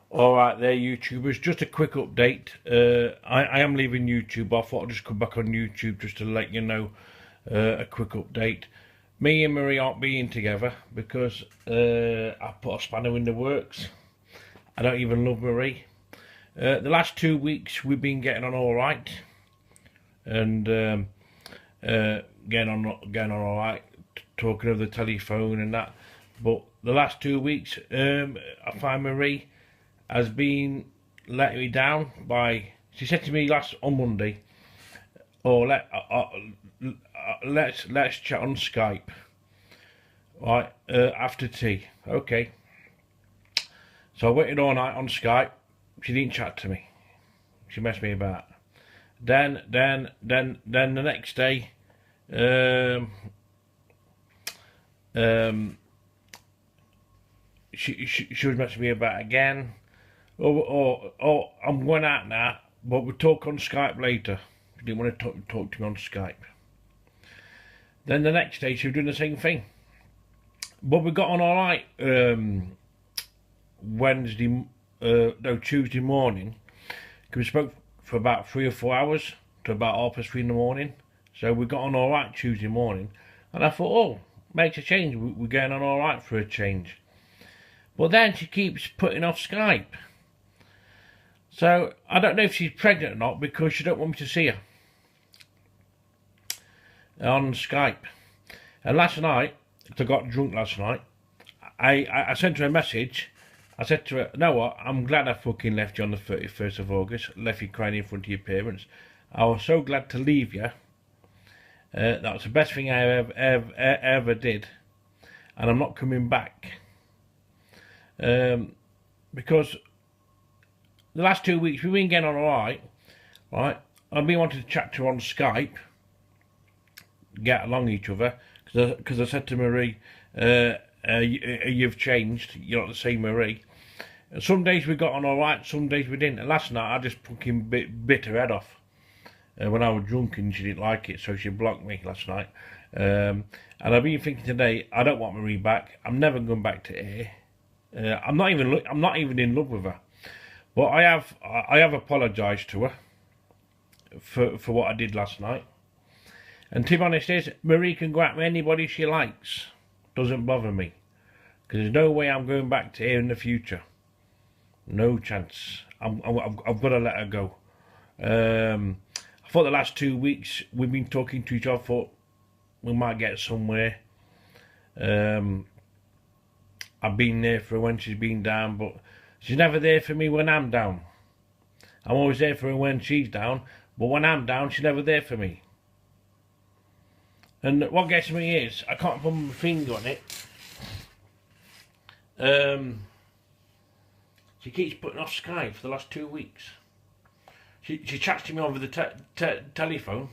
Alright there, YouTubers, just a quick update. I am leaving YouTube. I thought I'd just come back on YouTube just to let you know a quick update. Me and Marie aren't being together because I put a spanner in the works. I don't even love Marie. The last 2 weeks we've been getting on alright. And getting on alright, talking over the telephone and that. But the last 2 weeks, I find Marie has been letting me down by. She said to me on Monday, "Oh, let's chat on Skype, right? After tea, okay." So I waited all night on Skype. She didn't chat to me. She messed me about. Then the next day, she was messing me about again. Oh, I'm going out now, but we'll talk on Skype later. She didn't want to talk to me on Skype. Then the next day she was doing the same thing. But we got on alright Tuesday morning. We spoke for about 3 or 4 hours to about 3:30 in the morning. So we got on alright Tuesday morning. And I thought, oh, makes a change. We're getting on alright for a change. But then she keeps putting off Skype. So I don't know if she's pregnant or not because she don't want me to see her on Skype. And last night, because I got drunk last night, I sent her a message. I said to her, "You know what? I'm glad I fucking left you on the 31st of August, left you crying in front of your parents. I was so glad to leave you. That was the best thing I ever did. And I'm not coming back." Because the last 2 weeks we've been getting on alright, right? I've been wanting to chat to her on Skype, get along each other, because I said to Marie, you've changed, you're not the same Marie. And some days we got on alright, some days we didn't. And last night I just fucking bit her head off when I was drunk and she didn't like it, so she blocked me last night. And I've been thinking today, I don't want Marie back. I'm never going back to her. I'm not even in love with her. But I have apologised to her for what I did last night. And to be honest, Marie can go out with anybody she likes. Doesn't bother me. Because there's no way I'm going back to her in the future. No chance. I've got to let her go. I thought the last 2 weeks we've been talking to each other. I thought we might get somewhere. I've been there for her when she's been down, but she's never there for me when I'm down. I'm always there for her when she's down, but when I'm down, she's never there for me. And what gets me is, I can't put my finger on it. She keeps putting off Skype for the last 2 weeks. She chats to me over the telephone,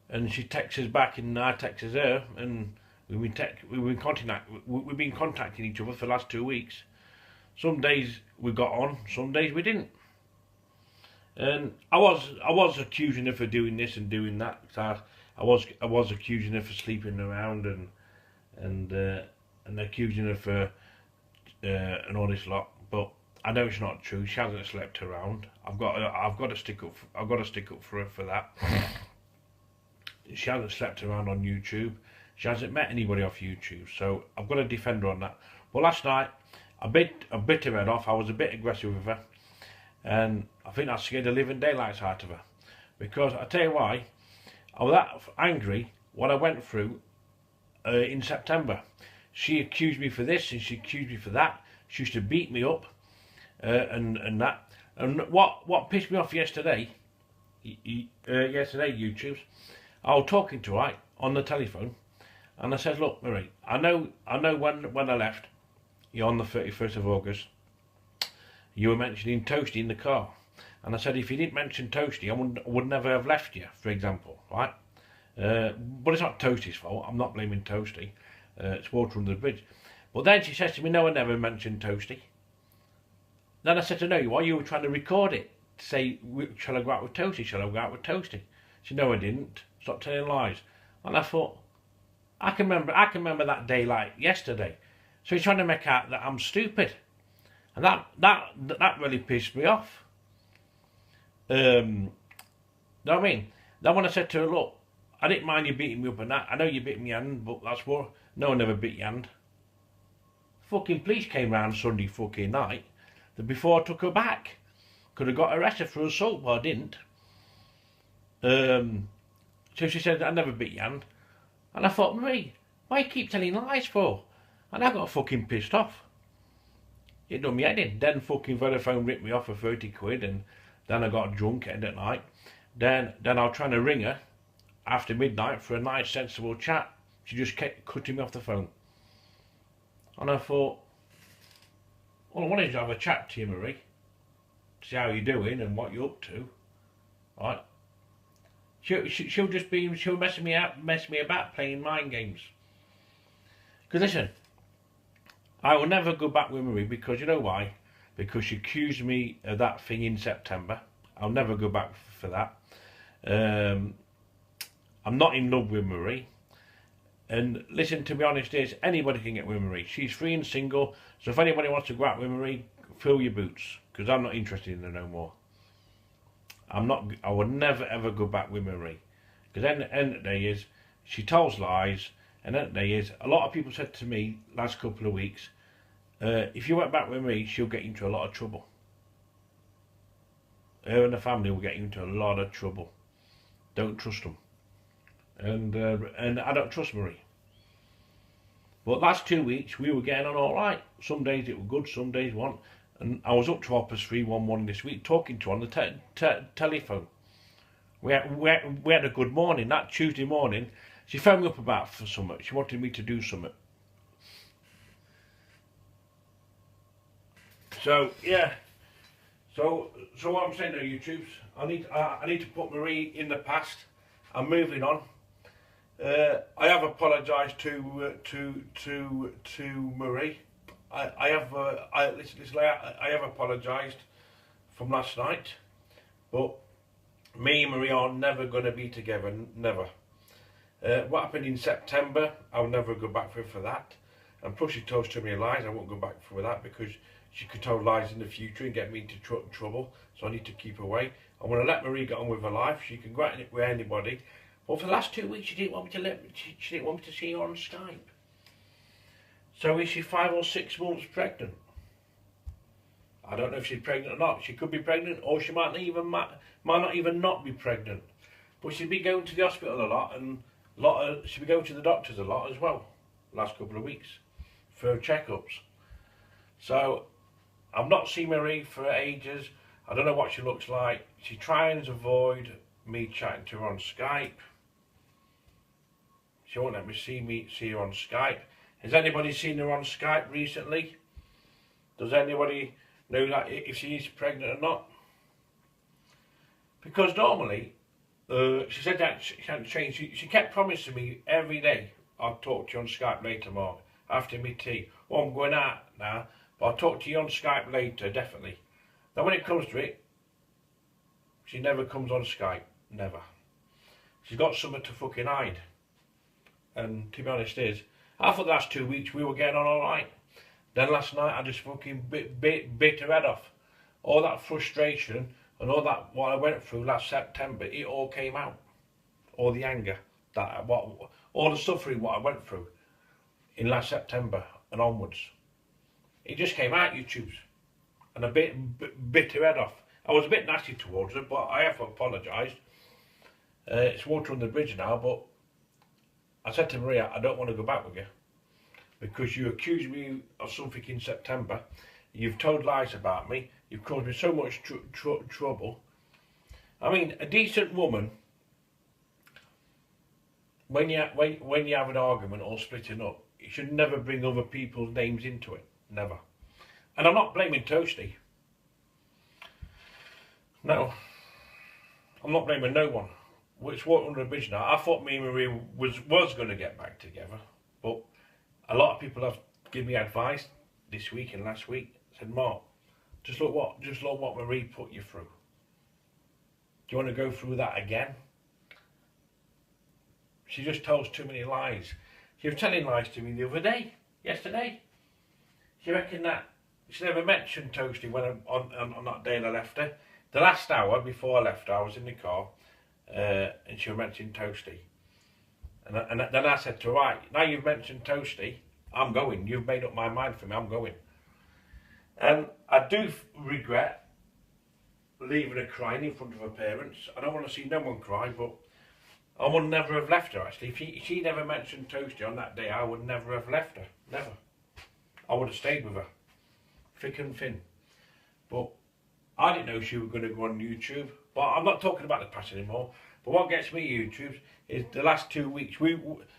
and she texts us back, and I text her, and we've been contacting each other for the last 2 weeks. Some days we got on, some days we didn't. And I was accusing her for doing this and doing that. So I was accusing her for sleeping around and accusing her for and all this lot. But I know it's not true. She hasn't slept around. I've got to stick up for her for that. She hasn't slept around on YouTube. She hasn't met anybody off YouTube, so I've got to defend her on that. But last night, I bit her head off. I was a bit aggressive with her, and I think I scared the living daylights out of her. Because I tell you why, I was that angry what I went through in September. She accused me for this and she accused me for that. She used to beat me up and that. And what pissed me off yesterday, YouTubes, I was talking to her on the telephone. And I said, "Look, Marie, I know when I left you on the 31st of August, you were mentioning Toasty in the car." And I said, if you didn't mention Toasty, I would never have left you, for example, right? But it's not Toasty's fault. I'm not blaming Toasty. It's water under the bridge. But then she says to me, "No, I never mentioned Toasty." Then I said to her, "No, you were trying to record it to say, shall I go out with Toasty? Shall I go out with Toasty?" She said, "No, I didn't. Stop telling lies." And I thought, I can remember that day like yesterday. So he's trying to make out that I'm stupid. And that really pissed me off. Know what I mean? Then when I said to her, look, I didn't mind you beating me up and that. I know you bit me hand, but that's what. No one ever bit your hand. Fucking police came round Sunday fucking night. Before I took her back. Could have got arrested for assault, but I didn't. So she said, I never bit your hand. And I thought, Marie, why you keep telling lies for? And I got fucking pissed off. It done me head in. Then fucking Vodafone ripped me off for 30 quid, and then I got drunk at night. Then I was trying to ring her after midnight for a nice sensible chat. She just kept cutting me off the phone. And I thought, all I wanted to have a chat to you, Marie. See how you're doing and what you're up to. Right? She'll mess me about playing mind games. Because listen, I will never go back with Marie, because you know why? Because she accused me of that thing in September. I'll never go back for that. I'm not in love with Marie. And listen, to be honest, anybody can get with Marie. She's free and single. So if anybody wants to go out with Marie, fill your boots. Because I'm not interested in her no more. I would never ever go back with Marie. Because at the end of the day is, she tells lies. And at the end of the day is, a lot of people said to me last couple of weeks, if you went back with me, she'll get you into a lot of trouble. Her and the family will get you into a lot of trouble. Don't trust them. And I don't trust Marie. But last 2 weeks we were getting on all right. Some days it was good, some days weren't. And I was up to 3:30 this week talking to her on the telephone. We had a good morning. That Tuesday morning, she phoned me up for something. She wanted me to do something. So yeah. So what I'm saying to YouTubes, I need to put Marie in the past. I'm moving on. I have apologised to Marie. I have apologised from last night, but me and Marie are never going to be together. Never. What happened in September, I'll never go back for that. And plus, she told too many lies. I won't go back for that, because she could tell lies in the future and get me into trouble. So I need to keep away. I want to let Marie get on with her life. She can go out with anybody. But for the last 2 weeks, she didn't want me to she didn't want me to see her on Skype. So is she 5 or 6 months pregnant? I don't know if she's pregnant or not. She could be pregnant, or she might not even not be pregnant. But she'd be going to the hospital a lot, and she'd be going to the doctors a lot as well. Last couple of weeks for checkups. So I've not seen Marie for ages. I don't know what she looks like. She tries to avoid me chatting to her on Skype. She won't let me see her on Skype. Has anybody seen her on Skype recently? Does anybody know that if she is pregnant or not? Because normally, she said that she hadn't changed. She kept promising me every day, I'll talk to you on Skype later, Mark, after me tea. Well, I'm going out now, but I'll talk to you on Skype later, definitely. Now when it comes to it, she never comes on Skype, never. She's got something to fucking hide. And to be honest I thought the last 2 weeks we were getting on alright. Then last night I just fucking bit her head off. All that frustration and all that what I went through last September, it all came out. All the anger, all the suffering what I went through in last September and onwards. It just came out, YouTubes. And I bit her head off. I was a bit nasty towards her, but I have apologised. It's water on the bridge now, but I said to Maria, I don't want to go back with you. Because you accused me of something in September. You've told lies about me. You've caused me so much trouble. I mean, a decent woman, when you have an argument or splitting up, you should never bring other people's names into it. Never. And I'm not blaming Toasty. No. I'm not blaming no one. It's water under the bridge now. I thought me and Marie was going to get back together. But a lot of people have given me advice this week and last week. Said, Mark, just look what Marie put you through. Do you want to go through that again? She just tells too many lies. She was telling lies to me the other day, yesterday. She reckoned that she never mentioned Toasty when on that day I left her. The last hour before I left her, I was in the car, and she mentioned Toasty. And then I said to her, right, now you've mentioned Toasty, I'm going. You've made up my mind for me, I'm going. And I do regret leaving her crying in front of her parents. I don't want to see no one cry, but I would never have left her, actually. If she never mentioned Toasty on that day, I would never have left her. Never. I would have stayed with her. Thick and thin. But I didn't know she was going to go on YouTube. But I'm not talking about the past anymore. But what gets me YouTube is the last 2 weeks.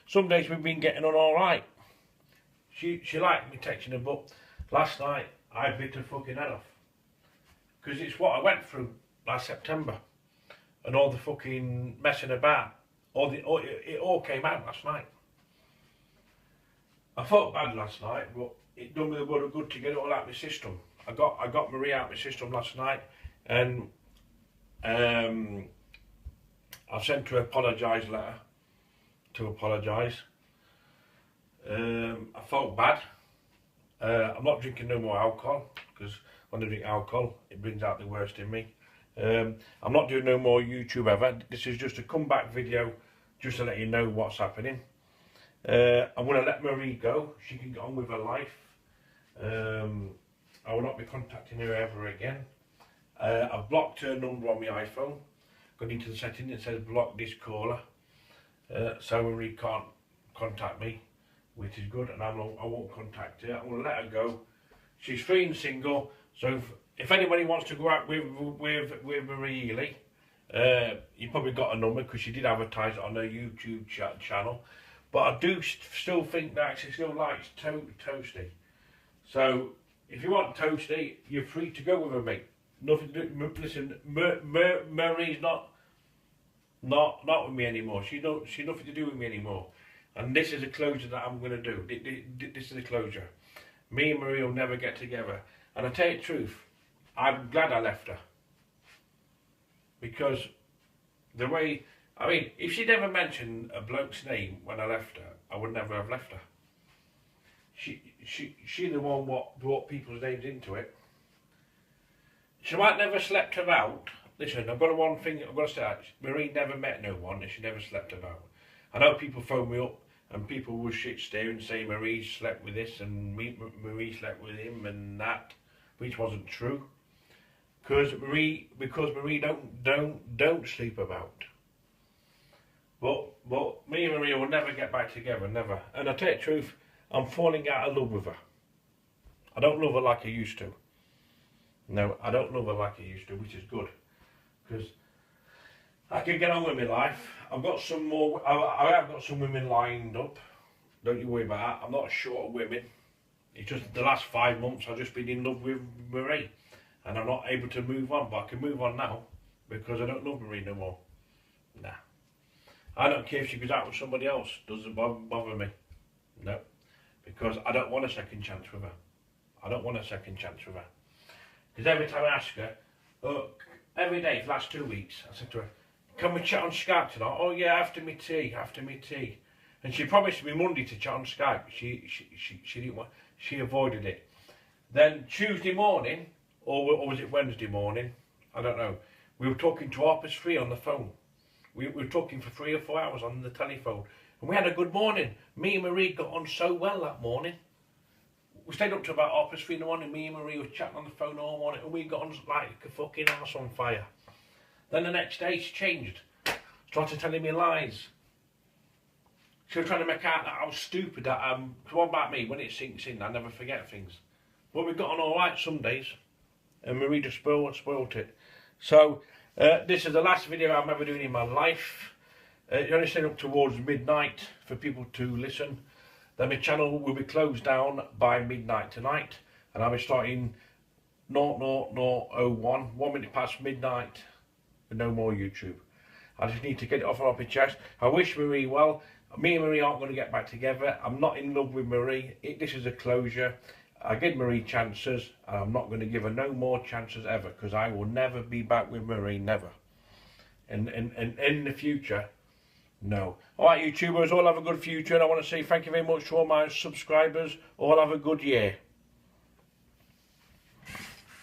Some days we've been getting on all right. She liked me texting her, but last night I bit her fucking head off. Because it's what I went through last September. And all the fucking messing about. It all came out last night. I felt bad last night, but it done me a lot of good to get it all out of my system. I got Marie out of my system last night, and I sent her an apologise letter to apologise. I felt bad. I'm not drinking no more alcohol, because when I drink alcohol, it brings out the worst in me. I'm not doing no more YouTube ever. This is just a comeback video, just to let you know what's happening. I'm going to let Marie go. She can get on with her life. I will not be contacting her ever again. I've blocked her number on my iPhone. Gone into the setting, it says block this caller. So Marie can't contact me, which is good, and I won't contact her. I'm going to let her go. She's free and single, so if anybody wants to go out with Marie Healy, you probably got a number, because she did advertise it on her YouTube channel. But I do still think that she still likes Toasty. So if you want Toasty, you're free to go with her, mate. Nothing to do. Listen, Marie's not with me anymore. She's nothing to do with me anymore. And this is a closure that I'm going to do. This is a closure. Me and Marie will never get together. And I tell you the truth, I'm glad I left her. Because the way, I mean, if she'd ever mentioned a bloke's name when I left her, I would never have left her. She the one what brought people's names into it. She might never slept about. Listen, I've got one thing I've got to say. Marie never met no one, and she never slept about. I know people phone me up, and people will shit stare and say Marie slept with this and Marie slept with him and that, which wasn't true. Because Marie don't sleep about. But me and Marie will never get back together, never. And I tell you the truth, I'm falling out of love with her. I don't love her like I used to. No, I don't love her like I used to, which is good. Because I can get on with my life. I've got some more, I have got some women lined up. Don't you worry about that. I'm not short of women. It's just the last 5 months I've just been in love with Marie. And I'm not able to move on, but I can move on now. Because I don't love Marie no more. Nah. I don't care if she goes out with somebody else. Doesn't bother me. No. Because I don't want a second chance with her. I don't want a second chance with her. Because every time I ask her, every day for the last 2 weeks, I said to her, can we chat on Skype tonight? Oh yeah, after me tea. And she promised me Monday to chat on Skype. She didn't want, she avoided it. Then Tuesday morning, or was it Wednesday morning? I don't know. We were talking to Harper's Free on the phone. We were talking for 3 or 4 hours on the telephone. And we had a good morning. Me and Marie got on so well that morning. We stayed up to about Harper's 3 in the morning. Me and Marie were chatting on the phone all morning. And we got on like a fucking house on fire. Then the next day she changed. Started telling me lies. She was trying to make out that I was stupid. That what about me? When it sinks in, I never forget things. But we got on all right some days. And Marie just spoilt it. So this is the last video I'm ever doing in my life. You're only staying up towards midnight for people to listen. Then my channel will be closed down by midnight tonight. And I'll be starting 0001, 1 minute past midnight, with no more YouTube. I just need to get it off my chest. I wish Marie well. Me and Marie aren't going to get back together. I'm not in love with Marie. This is a closure. I give Marie chances, and I'm not going to give her no more chances ever, because I will never be back with Marie, never. And in the future, no. Alright YouTubers, all have a good future, and I want to say thank you very much to all my subscribers. All have a good year.